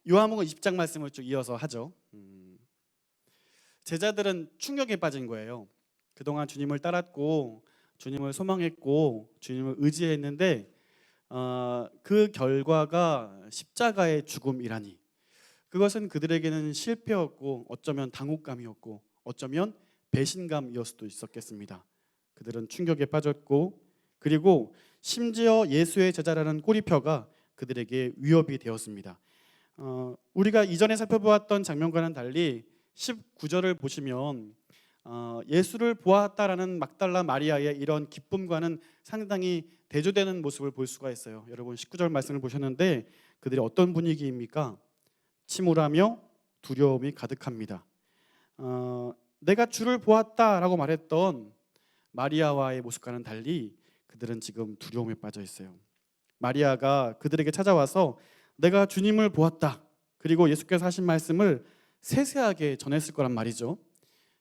요한복음 20장 말씀을 쭉 이어서 하죠. 제자들은 충격에 빠진 거예요. 그동안 주님을 따랐고 주님을 소망했고 주님을 의지했는데 그 결과가 십자가의 죽음이라니, 그것은 그들에게는 실패였고 어쩌면 당혹감이었고 어쩌면 배신감이었을 수도 있었겠습니다. 그들은 충격에 빠졌고, 그리고 심지어 예수의 제자라는 꼬리표가 그들에게 위협이 되었습니다. 우리가 이전에 살펴보았던 장면과는 달리 19절을 보시면 예수를 보았다라는 막달라 마리아의 이런 기쁨과는 상당히 대조되는 모습을 볼 수가 있어요. 여러분 19절 말씀을 보셨는데 그들이 어떤 분위기입니까? 침울하며 두려움이 가득합니다. 내가 주를 보았다라고 말했던 마리아와의 모습과는 달리 그들은 지금 두려움에 빠져 있어요. 마리아가 그들에게 찾아와서 내가 주님을 보았다, 그리고 예수께서 하신 말씀을 세세하게 전했을 거란 말이죠.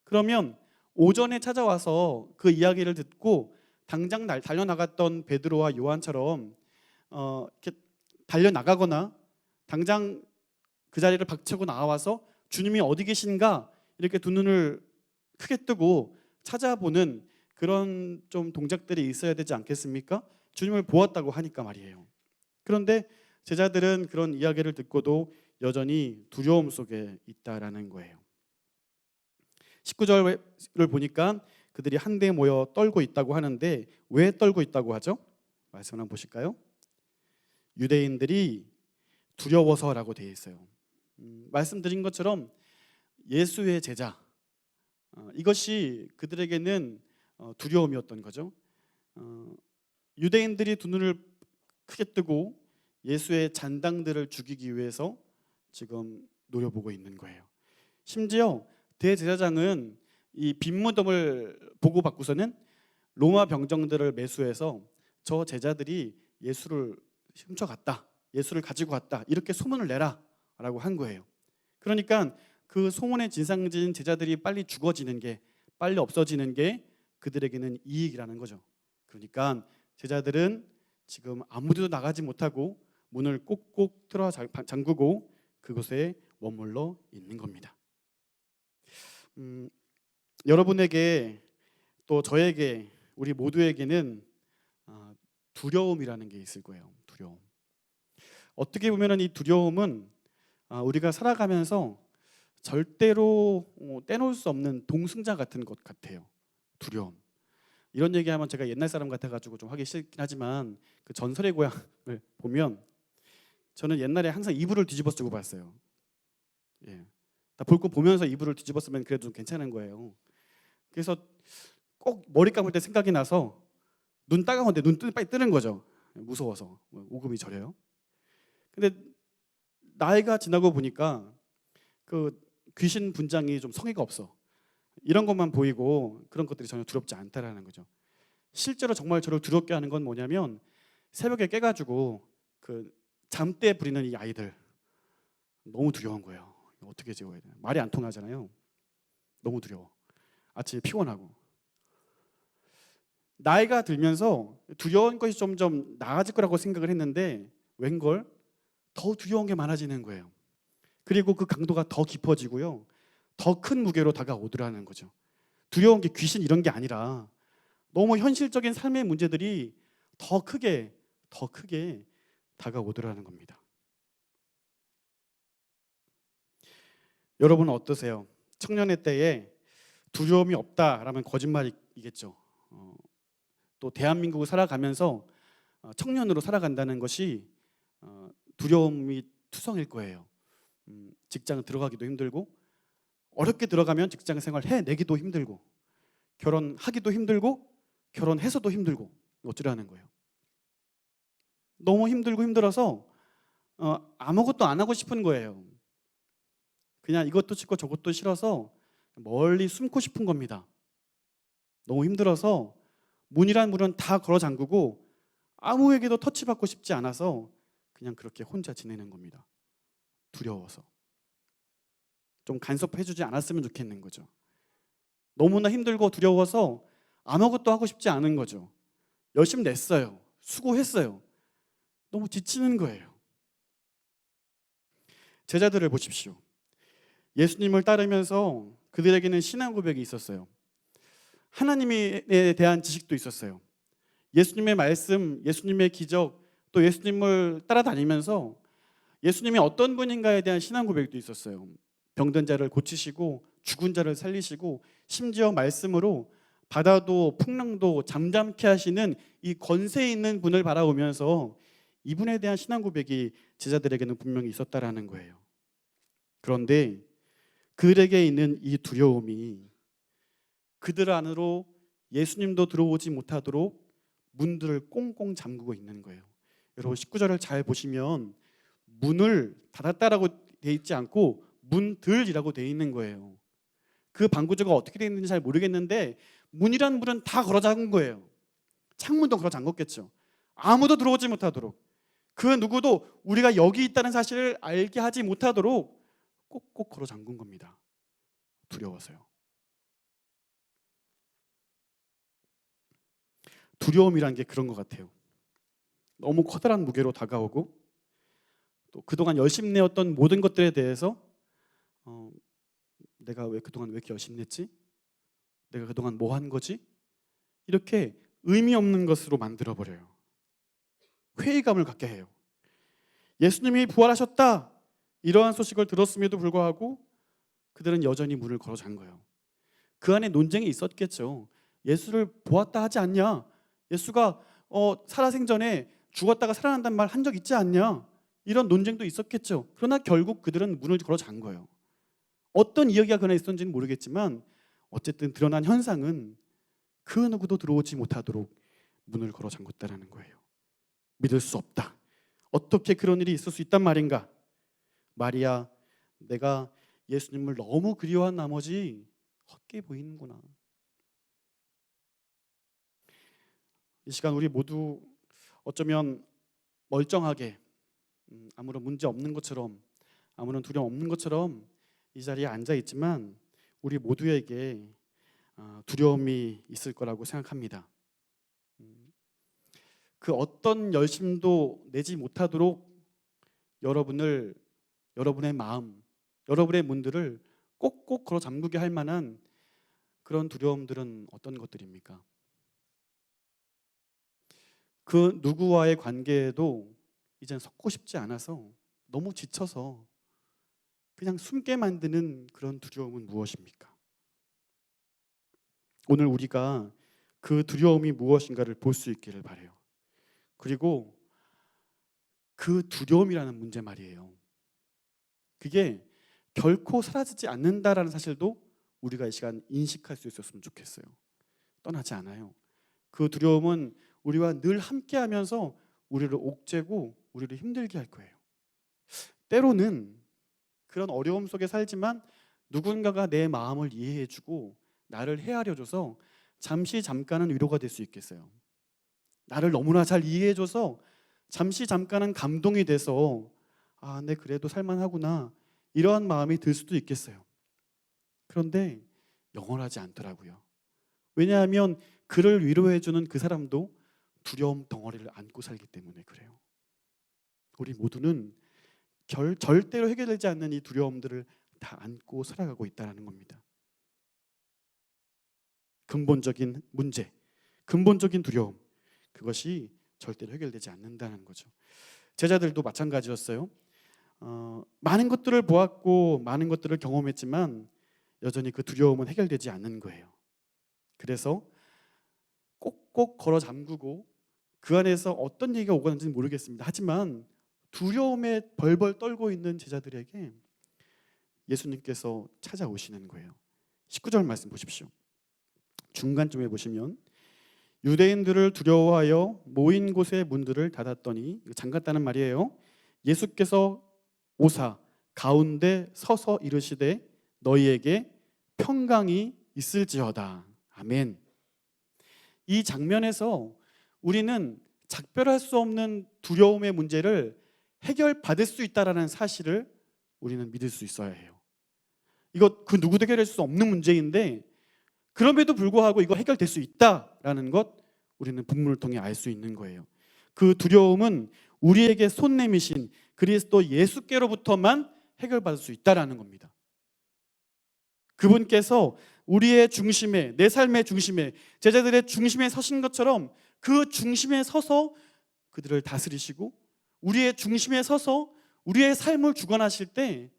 그러면 오전에 찾아와서 그 이야기를 듣고 당장 달려나갔던 베드로와 요한처럼 이렇게 달려나가거나 당장 그 자리를 박차고 나와서 주님이 어디 계신가 이렇게 두 눈을 크게 뜨고 찾아보는 그런 좀 동작들이 있어야 되지 않겠습니까? 주님을 보았다고 하니까 말이에요. 그런데 제자들은 그런 이야기를 듣고도 여전히 두려움 속에 있다라는 거예요. 19절을 보니까 그들이 한데 모여 떨고 있다고 하는데 왜 떨고 있다고 하죠? 말씀 한번 보실까요? 유대인들이 두려워서라고 되어 있어요. 말씀드린 것처럼 예수의 제자, 이것이 그들에게는 두려움이었던 거죠. 유대인들이 두 눈을 크게 뜨고 예수의 잔당들을 죽이기 위해서 지금 노려보고 있는 거예요. 심지어 대제사장은 이 빈무덤을 보고받고서는 로마 병정들을 매수해서 저 제자들이 예수를 훔쳐갔다, 예수를 가지고 갔다, 이렇게 소문을 내라 라고 한 거예요. 그러니까 그 소문의 진상진 제자들이 빨리 죽어지는 게, 빨리 없어지는 게 그들에게는 이익이라는 거죠. 그러니까 제자들은 지금 아무데도 나가지 못하고 문을 꼭꼭 틀어 잠그고 그곳에 머물러 있는 겁니다. 여러분에게 또 저에게, 우리 모두에게는 두려움이라는 게 있을 거예요. 두려움. 어떻게 보면 이 두려움은 우리가 살아가면서 절대로 떼놓을 수 없는 동승자 같은 것 같아요. 두려움. 이런 얘기하면 제가 옛날 사람 같아가지고 좀 하기 싫긴 하지만 그 전설의 고향을 보면 저는 옛날에 항상 이불을 뒤집어 쓰고 봤어요. 예. 다 볼 거 보면서 이불을 뒤집어 쓰면 그래도 좀 괜찮은 거예요. 그래서 꼭 머리 감을 때 생각이 나서 눈 따가운데 빨리 뜨는 거죠. 무서워서 오금이 저려요. 근데 나이가 지나고 보니까 그 귀신 분장이 좀 성의가 없어. 이런 것만 보이고 그런 것들이 전혀 두렵지 않다라는 거죠. 실제로 정말 저를 두렵게 하는 건 뭐냐면 새벽에 깨가지고 그 잠때 부리는 이 아이들, 너무 두려운 거예요. 어떻게 지워야 되나, 말이 안 통하잖아요. 너무 두려워. 아침에 피곤하고. 나이가 들면서 두려운 것이 점점 나아질 거라고 생각을 했는데 웬걸 더 두려운 게 많아지는 거예요. 그리고 그 강도가 더 깊어지고요, 더 큰 무게로 다가오더라는 거죠. 두려운 게 귀신 이런 게 아니라 너무 현실적인 삶의 문제들이 더 크게 다가오더라는 겁니다. 여러분은 어떠세요? 청년의 때에 두려움이 없다라면 거짓말이겠죠. 또 대한민국을 살아가면서 청년으로 살아간다는 것이 두려움이 투성일 거예요. 직장 들어가기도 힘들고, 어렵게 들어가면 직장 생활 해내기도 힘들고, 결혼하기도 힘들고, 결혼해서도 힘들고, 어쩌라는 거예요. 너무 힘들고 힘들어서 아무것도 안 하고 싶은 거예요. 그냥 이것도 싫고 저것도 싫어서 멀리 숨고 싶은 겁니다. 너무 힘들어서 문이란 문은 다 걸어 잠그고 아무에게도 터치받고 싶지 않아서 그냥 그렇게 혼자 지내는 겁니다. 두려워서. 좀 간섭해주지 않았으면 좋겠는 거죠. 너무나 힘들고 두려워서 아무것도 하고 싶지 않은 거죠. 열심히 냈어요. 수고했어요. 너무 지치는 거예요. 제자들을 보십시오. 예수님을 따르면서 그들에게는 신앙 고백이 있었어요. 하나님에 대한 지식도 있었어요. 예수님의 말씀, 예수님의 기적, 또 예수님을 따라다니면서 예수님이 어떤 분인가에 대한 신앙 고백도 있었어요. 병든 자를 고치시고 죽은 자를 살리시고 심지어 말씀으로 바다도 풍랑도 잠잠케 하시는 이 권세 있는 분을 바라보면서 이분에 대한 신앙 고백이 제자들에게는 분명히 있었다라는 거예요. 그런데 그들에게 있는 이 두려움이 그들 안으로 예수님도 들어오지 못하도록 문들을 꽁꽁 잠그고 있는 거예요. 여러분 19절을 잘 보시면 문을 닫았다라고 돼 있지 않고 문들이라고 돼 있는 거예요. 그 방구조가 어떻게 돼 있는지 잘 모르겠는데 문이란 문은 다 걸어 잠근 거예요. 창문도 걸어 잠궜겠죠. 아무도 들어오지 못하도록, 그 누구도 우리가 여기 있다는 사실을 알게 하지 못하도록 꼭꼭 걸어 잠근 겁니다. 두려워서요. 두려움이란 게 그런 것 같아요. 너무 커다란 무게로 다가오고 또 그동안 열심내었던 모든 것들에 대해서 내가 왜 그동안 왜 이렇게 열심냈지? 내가 그동안 뭐 한 거지? 이렇게 의미 없는 것으로 만들어버려요. 회의감을 갖게 해요. 예수님이 부활하셨다, 이러한 소식을 들었음에도 불구하고 그들은 여전히 문을 걸어 잠가요. 그 안에 논쟁이 있었겠죠. 예수를 보았다 하지 않냐? 예수가 살아생전에 죽었다가 살아난단 말 한 적 있지 않냐? 이런 논쟁도 있었겠죠. 그러나 결국 그들은 문을 걸어 잠가요. 어떤 이야기가 그날 있었는지는 모르겠지만 어쨌든 드러난 현상은 그 누구도 들어오지 못하도록 문을 걸어 잠궜다라는 거예요. 믿을 수 없다. 어떻게 그런 일이 있을 수 있단 말인가? 마리아, 내가 예수님을 너무 그리워한 나머지 헛게 보이는구나. 이 시간 우리 모두 어쩌면 멀쩡하게 아무런 문제 없는 것처럼, 아무런 두려움 없는 것처럼 이 자리에 앉아 있지만 우리 모두에게 두려움이 있을 거라고 생각합니다. 그 어떤 열심도 내지 못하도록 여러분의 마음, 여러분의 문들을 꼭꼭 걸어 잠그게 할 만한 그런 두려움들은 어떤 것들입니까? 그 누구와의 관계에도 이젠 섞고 싶지 않아서 너무 지쳐서 그냥 숨게 만드는 그런 두려움은 무엇입니까? 오늘 우리가 그 두려움이 무엇인가를 볼 수 있기를 바라요. 그리고 그 두려움이라는 문제 말이에요. 그게 결코 사라지지 않는다라는 사실도 우리가 이 시간 인식할 수 있었으면 좋겠어요. 떠나지 않아요. 그 두려움은 우리와 늘 함께하면서 우리를 옥죄고 우리를 힘들게 할 거예요. 때로는 그런 어려움 속에 살지만 누군가가 내 마음을 이해해주고 나를 헤아려줘서 잠깐은 위로가 될 수 있겠어요. 나를 너무나 잘 이해해줘서 잠깐은 감동이 돼서 내 그래도 살만하구나, 이러한 마음이 들 수도 있겠어요. 그런데 영원하지 않더라고요. 왜냐하면 그를 위로해주는 그 사람도 두려움 덩어리를 안고 살기 때문에 그래요. 우리 모두는 절대로 해결되지 않는 이 두려움들을 다 안고 살아가고 있다는 겁니다. 근본적인 문제, 근본적인 두려움, 그것이 절대로 해결되지 않는다는 거죠. 제자들도 마찬가지였어요. 많은 것들을 보았고 많은 것들을 경험했지만 여전히 그 두려움은 해결되지 않는 거예요. 그래서 꼭꼭 걸어 잠그고 그 안에서 어떤 얘기가 오가는지는 모르겠습니다. 하지만 두려움에 벌벌 떨고 있는 제자들에게 예수님께서 찾아오시는 거예요. 19절 말씀 보십시오. 중간쯤에 보시면 유대인들을 두려워하여 모인 곳의 문들을 닫았더니, 잠갔다는 말이에요. 예수께서 오사 가운데 서서 이르시되 너희에게 평강이 있을지어다. 아멘. 이 장면에서 우리는 작별할 수 없는 두려움의 문제를 해결받을 수 있다라는 사실을 우리는 믿을 수 있어야 해요. 이거 그 누구도 해결할 수 없는 문제인데 그럼에도 불구하고 이거 해결될 수 있다라는 것 우리는 본문을 통해 알 수 있는 거예요. 그 두려움은 우리에게 손 내미신 그리스도 예수께로부터만 해결받을 수 있다라는 겁니다. 그분께서 우리의 중심에, 내 삶의 중심에, 제자들의 중심에 서신 것처럼 그 중심에 서서 그들을 다스리시고 우리의 중심에 서서 우리의 삶을 주관하실 때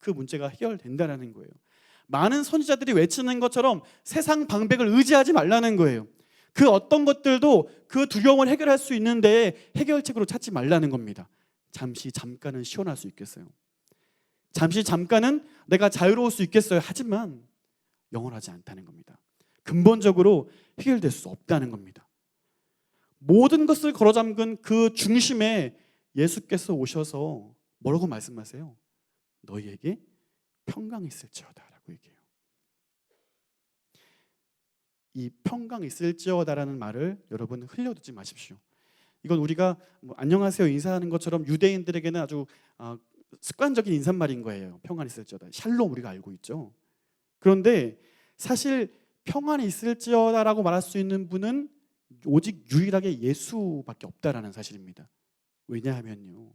그 문제가 해결된다는 거예요. 많은 선지자들이 외치는 것처럼 세상 방백을 의지하지 말라는 거예요. 그 어떤 것들도 그 두려움을 해결할 수 있는데 해결책으로 찾지 말라는 겁니다. 잠깐은 시원할 수 있겠어요. 잠깐은 내가 자유로울 수 있겠어요. 하지만 영원하지 않다는 겁니다. 근본적으로 해결될 수 없다는 겁니다. 모든 것을 걸어잠근 그 중심에 예수께서 오셔서 뭐라고 말씀하세요? 너희에게 평강이 있을지어다 라고 얘기해요. 이 평강 있을지어다라는 말을 여러분 흘려두지 마십시오. 이건 우리가 안녕하세요 인사하는 것처럼 유대인들에게는 아주 습관적인 인사말인 거예요. 평안이 있을지어다. 샬롬 우리가 알고 있죠. 그런데 사실 평안이 있을지어다라고 말할 수 있는 분은 오직 유일하게 예수밖에 없다라는 사실입니다. 왜냐하면요,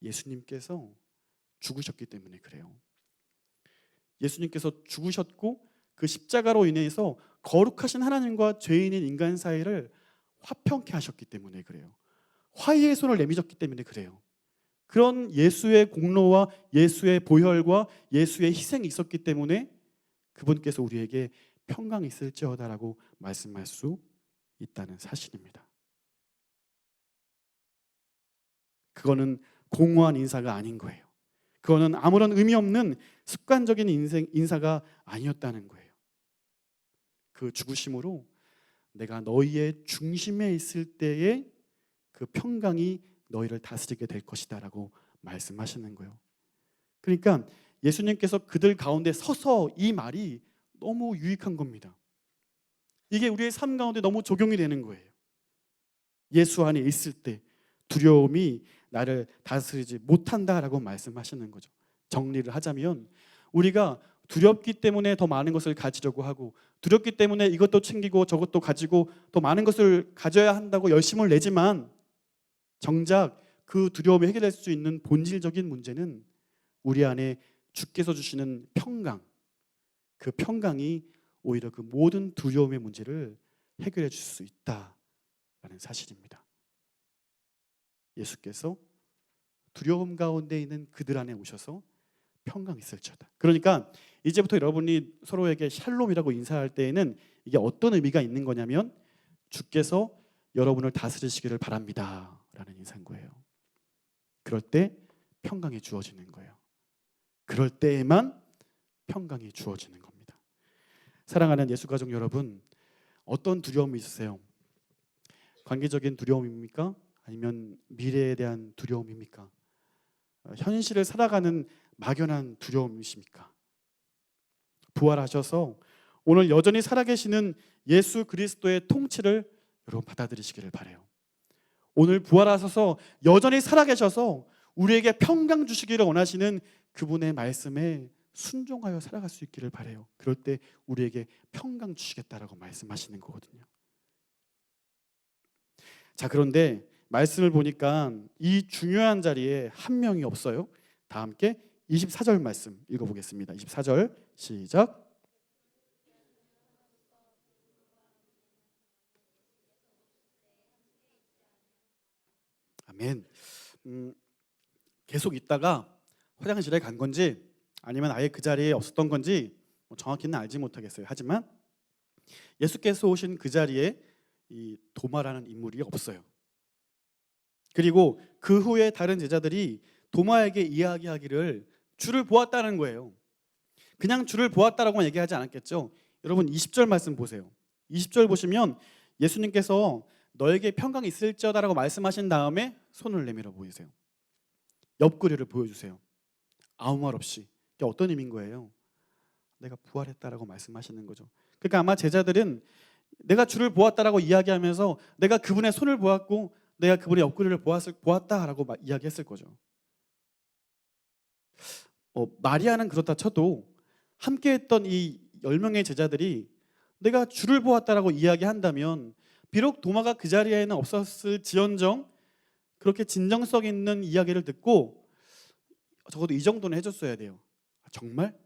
예수님께서 죽으셨기 때문에 그래요. 예수님께서 죽으셨고 그 십자가로 인해서 거룩하신 하나님과 죄인인 인간 사이를 화평케 하셨기 때문에 그래요. 화해의 손을 내미셨기 때문에 그래요. 그런 예수의 공로와 예수의 보혈과 예수의 희생이 있었기 때문에 그분께서 우리에게 평강이 있을지어다라고 말씀할 수 있다는 사실입니다. 그거는 공허한 인사가 아닌 거예요. 그거는 아무런 의미 없는 습관적인 인사가 아니었다는 거예요. 그 죽으심으로 내가 너희의 중심에 있을 때에 그 평강이 너희를 다스리게 될 것이다 라고 말씀하시는 거예요. 그러니까 예수님께서 그들 가운데 서서 이 말이 너무 유익한 겁니다. 이게 우리의 삶 가운데 너무 적용이 되는 거예요. 예수 안에 있을 때 두려움이 나를 다스리지 못한다라고 말씀하시는 거죠. 정리를 하자면 우리가 두렵기 때문에 더 많은 것을 가지려고 하고 두렵기 때문에 이것도 챙기고 저것도 가지고 더 많은 것을 가져야 한다고 열심을 내지만 정작 그 두려움을 해결할 수 있는 본질적인 문제는 우리 안에 주께서 주시는 평강, 그 평강이 오히려 그 모든 두려움의 문제를 해결해 줄 수 있다라는 사실입니다. 예수께서 두려움 가운데 있는 그들 안에 오셔서 평강이 있을지어다. 그러니까 이제부터 여러분이 서로에게 샬롬이라고 인사할 때에는 이게 어떤 의미가 있는 거냐면 주께서 여러분을 다스리시기를 바랍니다 라는 인사인 거예요. 그럴 때 평강이 주어지는 거예요. 그럴 때에만 평강이 주어지는 겁니다. 사랑하는 예수가족 여러분, 어떤 두려움이 있으세요? 관계적인 두려움입니까? 아니면 미래에 대한 두려움입니까? 현실을 살아가는 막연한 두려움이십니까? 부활하셔서 오늘 여전히 살아계시는 예수 그리스도의 통치를 여러분 받아들이시기를 바라요. 오늘 부활하셔서 여전히 살아계셔서 우리에게 평강 주시기를 원하시는 그분의 말씀에 순종하여 살아갈 수 있기를 바라요. 그럴 때 우리에게 평강 주시겠다라고 말씀하시는 거거든요. 자, 그런데 말씀을 보니까 이 중요한 자리에 한 명이 없어요. 다 함께 24절 말씀 읽어보겠습니다. 24절 시작. 아멘. 계속 있다가 화장실에 간 건지 아니면 아예 그 자리에 없었던 건지 정확히는 알지 못하겠어요. 하지만 예수께서 오신 그 자리에 이 도마라는 인물이 없어요. 그리고 그 후에 다른 제자들이 도마에게 이야기하기를 주를 보았다는 거예요. 그냥 주를 보았다라고만 얘기하지 않았겠죠. 여러분 20절 말씀 보세요. 20절 보시면 예수님께서 너에게 평강이 있을지어다라고 말씀하신 다음에 손을 내밀어 보이세요. 옆구리를 보여주세요. 아무 말 없이. 이게 어떤 의미인 거예요? 내가 부활했다라고 말씀하시는 거죠. 그러니까 아마 제자들은 내가 주를 보았다라고 이야기하면서 내가 그분의 손을 보았고 내가 그분의 옆구리를 보았다라고 이야기했을 거죠. 마리아는 그렇다 쳐도 함께했던 이 10명의 제자들이 내가 주를 보았다라고 이야기한다면 비록 도마가 그 자리에는 없었을지언정 그렇게 진정성 있는 이야기를 듣고 적어도 이 정도는 해줬어야 돼요. 정말?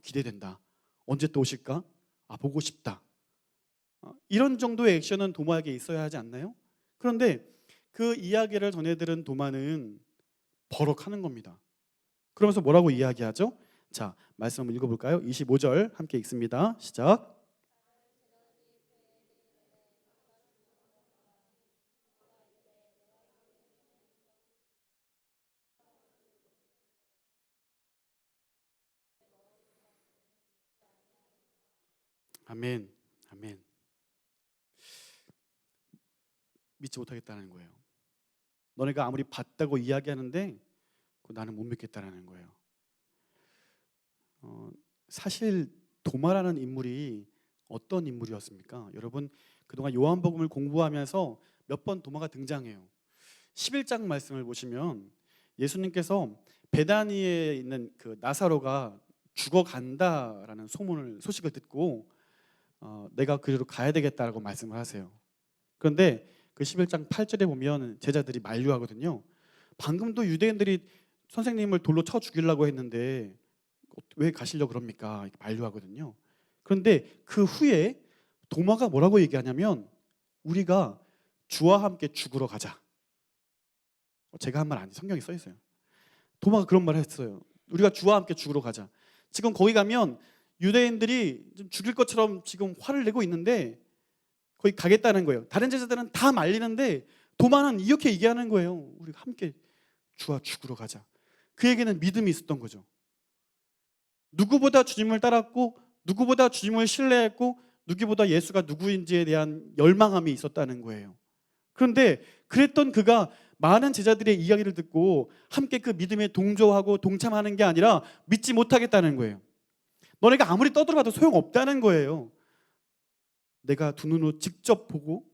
기대된다. 언제 또 오실까? 보고 싶다. 이런 정도의 액션은 도마에게 있어야 하지 않나요? 그런데 그 이야기를 전해들은 도마는 버럭하는 겁니다. 그러면서 뭐라고 이야기하죠? 자, 말씀 한번 읽어볼까요? 25절 함께 읽습니다. 시작. 아멘, 아멘. 믿지 못하겠다는 거예요. 너네가 아무리 봤다고 이야기하는데 나는 못 믿겠다라는 거예요. 사실 도마라는 인물이 어떤 인물이었습니까? 여러분 그동안 요한복음을 공부하면서 몇 번 도마가 등장해요. 11장 말씀을 보시면 예수님께서 베다니에 있는 그 나사로가 죽어간다라는 소식을 듣고 내가 그리로 가야 되겠다라고 말씀을 하세요. 그런데 그 11장 8절에 보면 제자들이 만류하거든요. 방금도 유대인들이 선생님을 돌로 쳐 죽이려고 했는데 왜 가시려고 그럽니까? 이렇게 만류하거든요. 그런데 그 후에 도마가 뭐라고 얘기하냐면 우리가 주와 함께 죽으러 가자. 제가 한 말 아니에요. 성경에 써 있어요. 도마가 그런 말을 했어요. 우리가 주와 함께 죽으러 가자. 지금 거기 가면 유대인들이 좀 죽일 것처럼 지금 화를 내고 있는데 거기 가겠다는 거예요. 다른 제자들은 다 말리는데 도마는 이렇게 얘기하는 거예요. 우리가 함께 주와 죽으러 가자. 그에게는 믿음이 있었던 거죠. 누구보다 주님을 따랐고 누구보다 주님을 신뢰했고 누구보다 예수가 누구인지에 대한 열망함이 있었다는 거예요. 그런데 그랬던 그가 많은 제자들의 이야기를 듣고 함께 그 믿음에 동조하고 동참하는 게 아니라 믿지 못하겠다는 거예요. 너네가 아무리 떠들어봐도 소용없다는 거예요. 내가 두 눈으로 직접 보고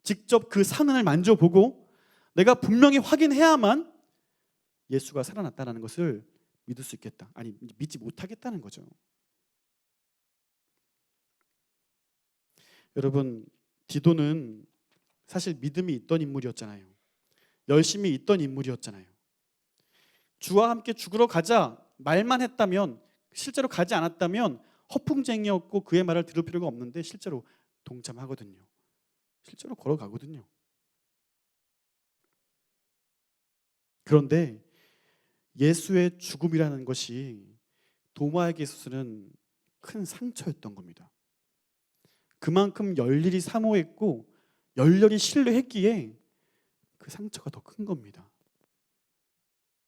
직접 그 산을 만져보고 내가 분명히 확인해야만 예수가 살아났다는 것을 믿을 수 있겠다. 아니, 믿지 못하겠다는 거죠. 여러분, 디도는 사실 믿음이 있던 인물이었잖아요. 열심히 있던 인물이었잖아요. 주와 함께 죽으러 가자 말만 했다면, 실제로 가지 않았다면 허풍쟁이였고 그의 말을 들을 필요가 없는데 실제로 동참하거든요. 실제로 걸어가거든요. 그런데 예수의 죽음이라는 것이 도마에게 있어서는 큰 상처였던 겁니다. 그만큼 열렬히 사모했고 열렬히 신뢰했기에 그 상처가 더 큰 겁니다.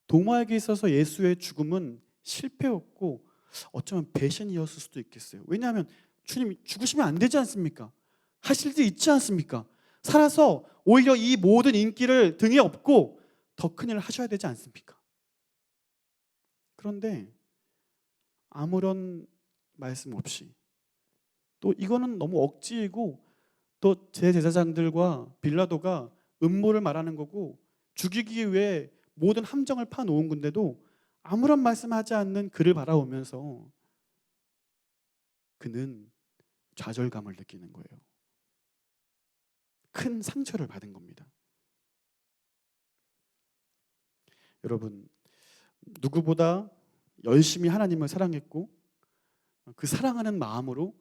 도마에게 있어서 예수의 죽음은 실패였고 어쩌면 배신이었을 수도 있겠어요. 왜냐하면 주님 죽으시면 안 되지 않습니까? 하실 수 있지 않습니까? 살아서 오히려 이 모든 인기를 등에 업고 더 큰 일을 하셔야 되지 않습니까? 그런데 아무런 말씀 없이 또 이거는 너무 억지이고 또 제 제사장들과 빌라도가 음모를 말하는 거고 죽이기 위해 모든 함정을 파놓은 건데도 아무런 말씀하지 않는 그를 바라보면서 그는 좌절감을 느끼는 거예요. 큰 상처를 받은 겁니다. 여러분, 누구보다 열심히 하나님을 사랑했고 그 사랑하는 마음으로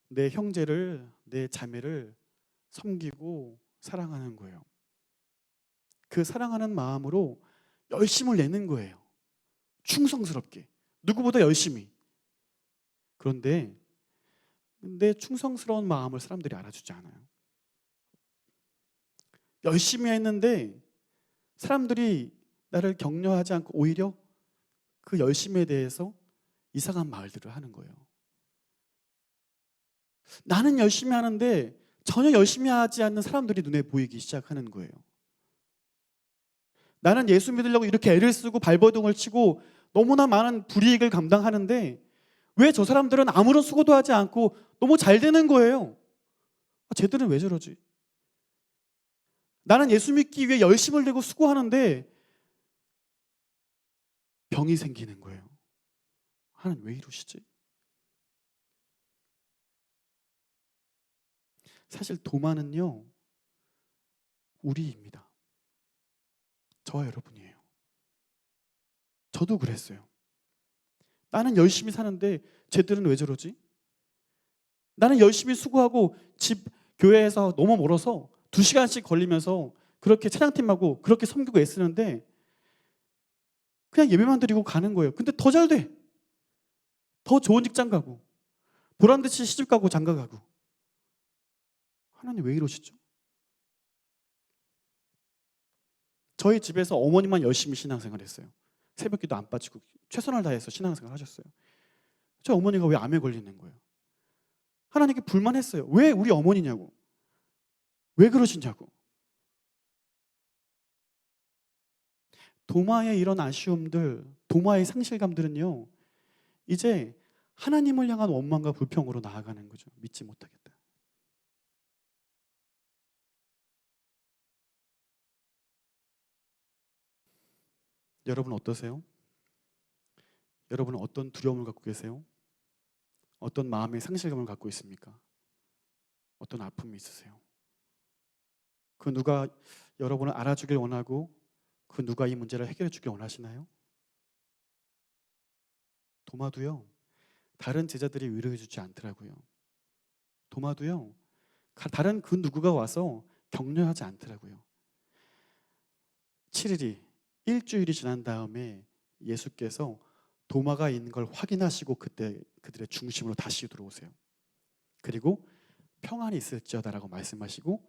내 형제를, 내 자매를 섬기고 사랑하는 거예요. 그 사랑하는 마음으로 열심을 내는 거예요. 충성스럽게. 누구보다 열심히. 그런데 충성스러운 마음을 사람들이 알아주지 않아요. 열심히 했는데 사람들이 나를 격려하지 않고 오히려 그 열심에 대해서 이상한 말들을 하는 거예요. 나는 열심히 하는데 전혀 열심히 하지 않는 사람들이 눈에 보이기 시작하는 거예요. 나는 예수 믿으려고 이렇게 애를 쓰고 발버둥을 치고 너무나 많은 불이익을 감당하는데 왜 저 사람들은 아무런 수고도 하지 않고 너무 잘 되는 거예요? 쟤들은 왜 저러지? 나는 예수 믿기 위해 열심을 내고 수고하는데 병이 생기는 거예요. 하나님 왜 이러시지? 사실 도마는요, 우리입니다. 저와 여러분이에요. 저도 그랬어요. 나는 열심히 사는데 쟤들은 왜 저러지? 나는 열심히 수고하고 집 교회에서 너무 멀어서 2시간씩 걸리면서 그렇게 찬양팀하고 그렇게 섬기고 애쓰는데 그냥 예배만 드리고 가는 거예요. 근데 더 잘 돼. 더 좋은 직장 가고 보란듯이 시집 가고 장가 가고. 하나님 왜 이러시죠? 저희 집에서 어머니만 열심히 신앙생활 했어요. 새벽기도 안 빠지고 최선을 다해서 신앙생활 하셨어요. 저희 어머니가 왜 암에 걸리는 거예요? 하나님께 불만했어요. 왜 우리 어머니냐고. 왜 그러시냐고. 도마의 이런 아쉬움들, 도마의 상실감들은요, 이제 하나님을 향한 원망과 불평으로 나아가는 거죠. 믿지 못하겠다. 여러분 어떠세요? 여러분은 어떤 두려움을 갖고 계세요? 어떤 마음의 상실감을 갖고 있습니까? 어떤 아픔이 있으세요? 그 누가 여러분을 알아주길 원하고 그 누가 이 문제를 해결해 주길 원하시나요? 도마도요, 다른 제자들이 위로해 주지 않더라고요. 도마도요, 다른 그 누구가 와서 격려하지 않더라고요. 7일이, 일주일이 지난 다음에 예수께서 도마가 있는 걸 확인하시고 그때 그들의 중심으로 다시 들어오세요. 그리고 평안이 있을지어다라고 말씀하시고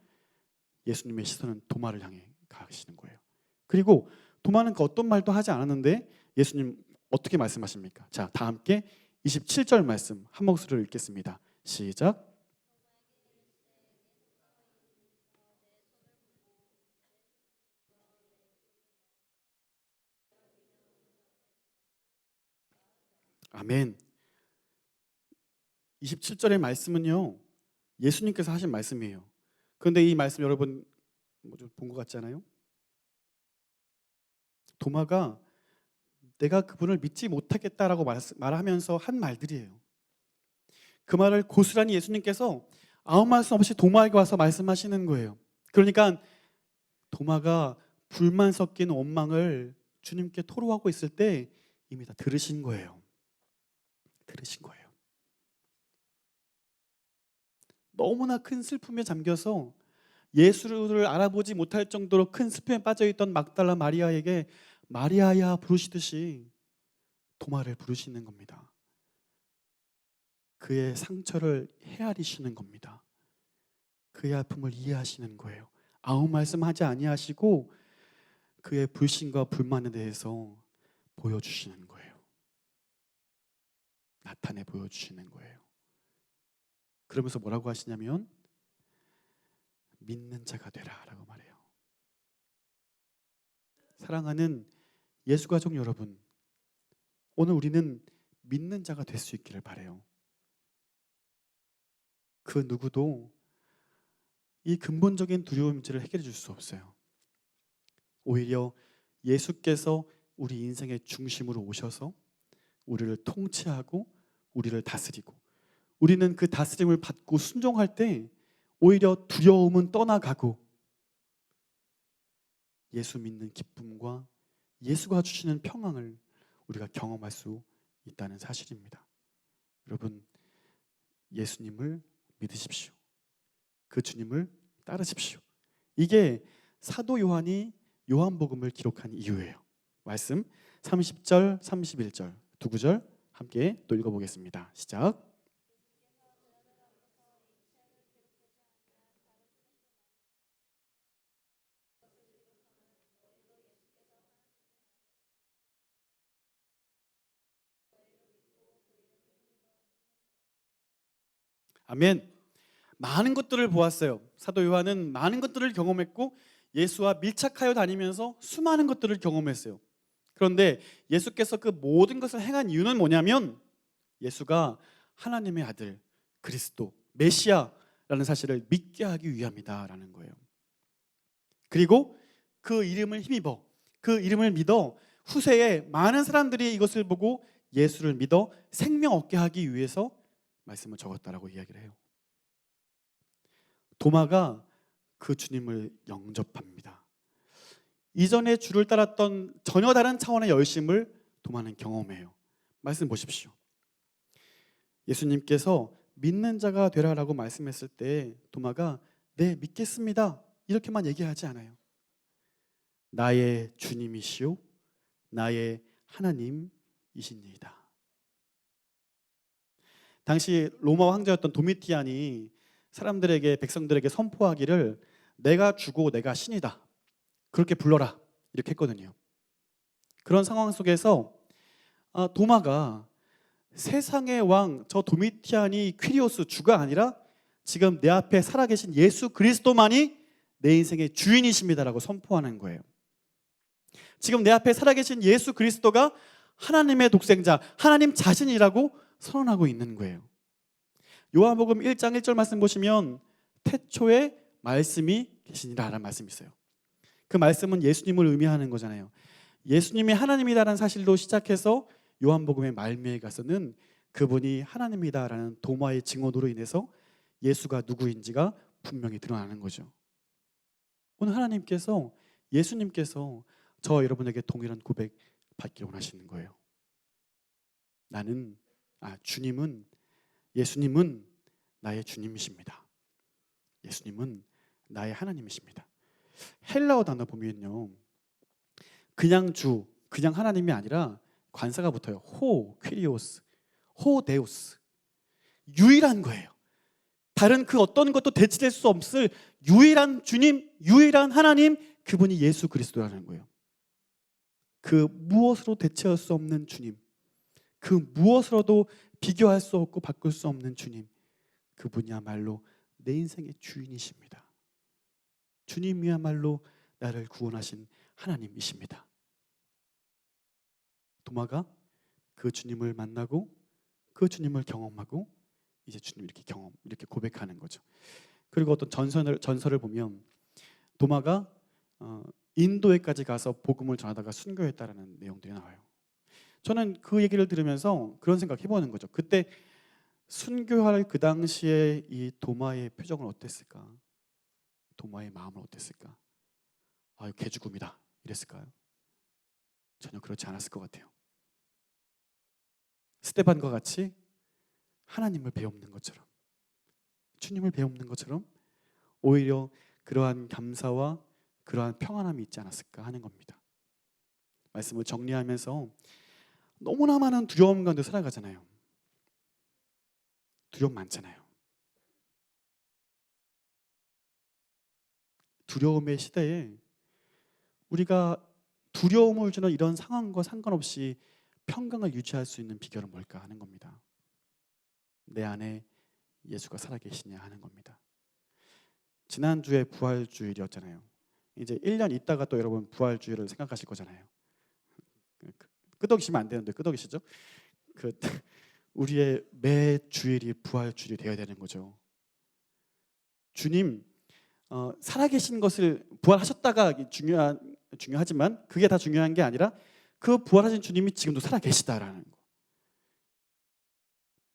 예수님의 시선은 도마를 향해 가시는 거예요. 그리고 도마는 그 어떤 말도 하지 않았는데 예수님 어떻게 말씀하십니까? 자, 다 함께 27절 말씀 한 목소리로 읽겠습니다. 시작. 아멘. 27절의 말씀은요, 예수님께서 하신 말씀이에요. 그런데 이 말씀 여러분 좀 본 것 같지 않아요? 도마가 내가 그분을 믿지 못하겠다라고 말하면서 한 말들이에요. 그 말을 고스란히 예수님께서 아무 말씀 없이 도마에게 와서 말씀하시는 거예요. 그러니까 도마가 불만 섞인 원망을 주님께 토로하고 있을 때 이미 다 들으신 거예요. 들으신 거예요. 너무나 큰 슬픔에 잠겨서 예수를 알아보지 못할 정도로 큰 슬픔에 빠져있던 막달라 마리아에게 마리아야 부르시듯이 도마를 부르시는 겁니다. 그의 상처를 헤아리시는 겁니다. 그의 아픔을 이해하시는 거예요. 아무 말씀하지 아니하시고 그의 불신과 불만에 대해서 보여주시는 거예요. 나타내 보여주시는 거예요. 그러면서 뭐라고 하시냐면 믿는 자가 되라 라고 말해요. 사랑하는 예수 가족 여러분, 오늘 우리는 믿는 자가 될 수 있기를 바라요. 그 누구도 이 근본적인 두려움 문제를 해결해 줄 수 없어요. 오히려 예수께서 우리 인생의 중심으로 오셔서 우리를 통치하고 우리를 다스리고 우리는 그 다스림을 받고 순종할 때 오히려 두려움은 떠나가고 예수 믿는 기쁨과 예수가 주시는 평안을 우리가 경험할 수 있다는 사실입니다. 여러분, 예수님을 믿으십시오. 그 주님을 따르십시오. 이게 사도 요한이 요한복음을 기록한 이유예요. 말씀 30절, 31절 두 구절 함께 또 읽어보겠습니다. 시작. 아멘. 많은 것들을 보았어요. 사도 요한은 많은 것들을 경험했고 예수와 밀착하여 다니면서 수많은 것들을 경험했어요. 그런데 예수께서 그 모든 것을 행한 이유는 뭐냐면 예수가 하나님의 아들 그리스도 메시아라는 사실을 믿게 하기 위함이다라는 거예요. 그리고 그 이름을 힘입어 그 이름을 믿어 후세에 많은 사람들이 이것을 보고 예수를 믿어 생명 얻게 하기 위해서 말씀을 적었다라고 이야기를 해요. 도마가 그 주님을 영접합니다. 이전에 주를 따랐던 전혀 다른 차원의 열심을 도마는 경험해요. 말씀 보십시오. 예수님께서 믿는 자가 되라라고 말씀했을 때 도마가 네, 믿겠습니다, 이렇게만 얘기하지 않아요. 나의 주님이시오, 나의 하나님이십니다. 당시 로마 황제였던 도미티안이 사람들에게, 백성들에게 선포하기를 내가 주고 내가 신이다, 그렇게 불러라, 이렇게 했거든요. 그런 상황 속에서 도마가 세상의 왕 저 도미티안이 퀴리오스 주가 아니라 지금 내 앞에 살아계신 예수 그리스도만이 내 인생의 주인이십니다라고 선포하는 거예요. 지금 내 앞에 살아계신 예수 그리스도가 하나님의 독생자, 하나님 자신이라고 선언하고 있는 거예요. 요한복음 1장 1절 말씀 보시면 태초에 말씀이 계시니라라는 말씀이 있어요. 그 말씀은 예수님을 의미하는 거잖아요. 예수님이 하나님이다라는 사실로 시작해서 요한복음의 말미에 가서는 그분이 하나님이다라는 도마의 증언으로 인해서 예수가 누구인지가 분명히 드러나는 거죠. 오늘 하나님께서, 예수님께서 저와 여러분에게 동일한 고백 받기 원하시는 거예요. 주님은, 예수님은 나의 주님이십니다. 예수님은 나의 하나님이십니다. 헬라어 단어 보면요, 그냥 주, 그냥 하나님이 아니라 관사가 붙어요. 호, 퀴리오스, 호 데우스, 유일한 거예요. 다른 그 어떤 것도 대체될 수 없을 유일한 주님, 유일한 하나님, 그분이 예수 그리스도라는 거예요. 그 무엇으로 대체할 수 없는 주님, 그 무엇으로도 비교할 수 없고 바꿀 수 없는 주님, 그분이야말로 내 인생의 주인이십니다. 주님이야말로 나를 구원하신 하나님이십니다. 도마가 그 주님을 만나고 그 주님을 경험하고 이제 주님 이렇게 고백하는 거죠. 그리고 어떤 전설을 보면 도마가 인도에까지 가서 복음을 전하다가 순교했다라는 내용들이 나와요. 저는 그 얘기를 들으면서 그런 생각 해보는 거죠. 그때 순교할 그 당시에 이 도마의 표정은 어땠을까? 도마의 마음은 어땠을까? 개죽음이다 이랬을까요? 전혀 그렇지 않았을 것 같아요. 스데반과 같이 하나님을 배우는 것처럼, 주님을 배우는 것처럼 오히려 그러한 감사와 그러한 평안함이 있지 않았을까 하는 겁니다. 말씀을 정리하면서 너무나 많은 두려움 가운데 살아가잖아요. 두려움 많잖아요. 두려움의 시대에 우리가 두려움을 주는 이런 상황과 상관없이 평강을 유지할 수 있는 비결은 뭘까 하는 겁니다. 내 안에 예수가 살아계시냐 하는 겁니다. 지난주에 부활주일이었잖아요. 이제 1년 있다가 또 여러분 부활주일을 생각하실 거잖아요. 끄덕이시면 안 되는데 끄덕이시죠? 우리의 매 주일이 부활주일이 되어야 되는 거죠. 주님 살아계신 것을, 부활하셨다가 중요하지만 그게 다 중요한 게 아니라 그 부활하신 주님이 지금도 살아계시다라는 거.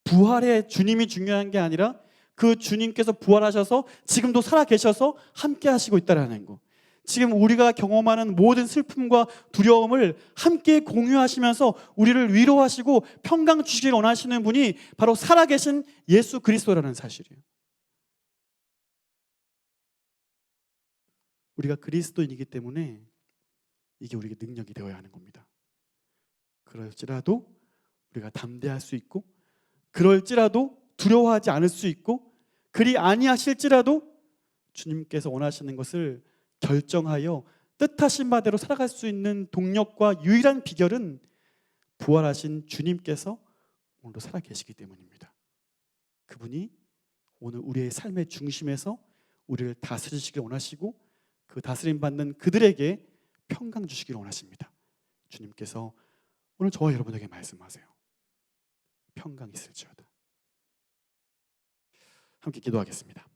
부활의 주님이 중요한 게 아니라 그 주님께서 부활하셔서 지금도 살아계셔서 함께 하시고 있다라는 거. 지금 우리가 경험하는 모든 슬픔과 두려움을 함께 공유하시면서 우리를 위로하시고 평강 주시길 원하시는 분이 바로 살아계신 예수 그리스도라는 사실이에요. 우리가 그리스도인이기 때문에 이게 우리에게 능력이 되어야 하는 겁니다. 그럴지라도 우리가 담대할 수 있고, 그럴지라도 두려워하지 않을 수 있고, 그리 아니하실지라도 주님께서 원하시는 것을 결정하여 뜻하신 바대로 살아갈 수 있는 동력과 유일한 비결은 부활하신 주님께서 오늘도 살아계시기 때문입니다. 그분이 오늘 우리의 삶의 중심에서 우리를 다스리시길 원하시고 그 다스림 받는 그들에게 평강 주시길 원하십니다. 주님께서 오늘 저와 여러분에게 말씀하세요. 평강 있을지어다. 함께 기도하겠습니다.